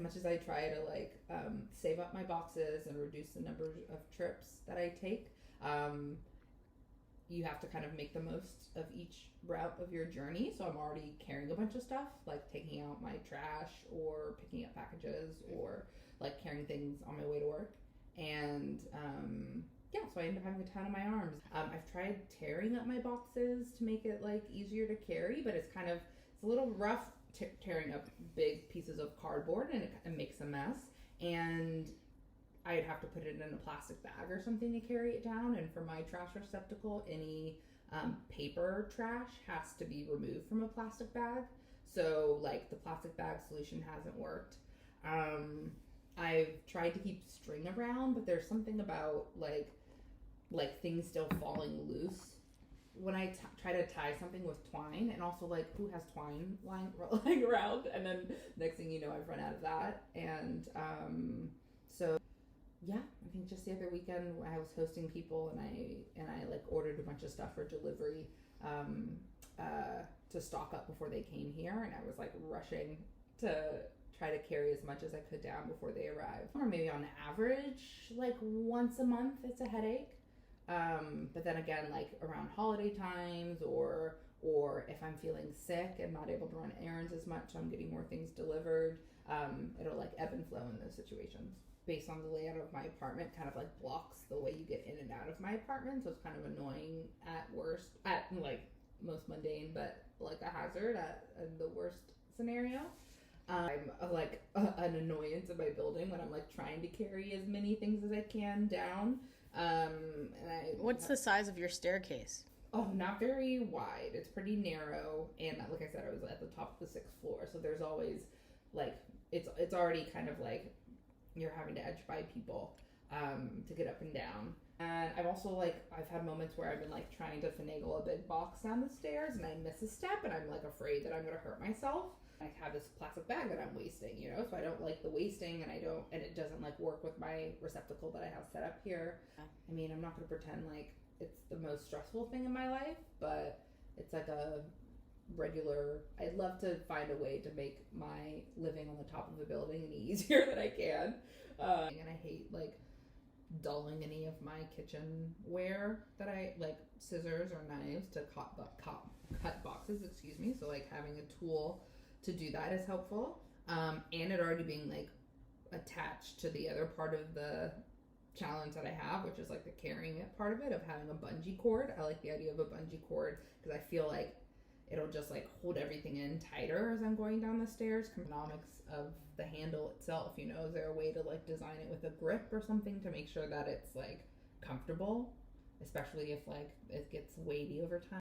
much as I try to like save up my boxes and reduce the number of trips that I take, um, you have to kind of make the most of each route of your journey. So I'm already carrying a bunch of stuff, like taking out my trash or picking up packages or like carrying things on my way to work. And yeah, so I end up having a ton on my arms. I've tried tearing up my boxes to make it like easier to carry, but it's a little rough tearing up big pieces of cardboard, and it makes a mess. And I'd have to put it in a plastic bag or something to carry it down. And for my trash receptacle, any paper trash has to be removed from a plastic bag. So, like, the plastic bag solution hasn't worked. I've tried to keep string around, but there's something about like things still falling loose when I try to tie something with twine. And also, like, who has twine lying around? And then next thing you know, I've run out of that. And so yeah, I think just the other weekend I was hosting people, and I like ordered a bunch of stuff for delivery to stock up before they came here, and I was like rushing to try to carry as much as I could down before they arrived. Or maybe on average, like once a month, it's a headache. But then again, like around holiday times, or if I'm feeling sick and not able to run errands as much, so I'm getting more things delivered. It'll like ebb and flow in those situations. Based on the layout of my apartment, kind of like blocks the way you get in and out of my apartment, so it's kind of annoying at worst, at like most mundane, but like a hazard at the worst scenario. I'm like an annoyance in my building when I'm like trying to carry as many things as I can down. What's the size of your staircase? Oh, not very wide. It's pretty narrow, and like I said, I was at the top of the 6th floor, so there's always like it's already kind of like you're having to edge by people to get up and down. And I've had moments where I've been like trying to finagle a big box down the stairs, and I miss a step, and I'm like afraid that I'm gonna hurt myself. I have this plastic bag that I'm wasting, so I don't like the wasting, and it doesn't like work with my receptacle that I have set up here. I mean, I'm not gonna pretend like it's the most stressful thing in my life, but it's like a regular. I'd love to find a way to make my living on the top of a building any easier than I can. And I hate like dulling any of my kitchenware that I like, scissors or knives to cut boxes, excuse me. So like having a tool to do that is helpful. And it already being like attached to the other part of the challenge that I have, which is like the carrying it part of it, of having a bungee cord. I like the idea of a bungee cord because I feel like it'll just like hold everything in tighter as I'm going down the stairs. Economics of the handle itself, is there a way to like design it with a grip or something to make sure that it's like comfortable, especially if like it gets weighty over time?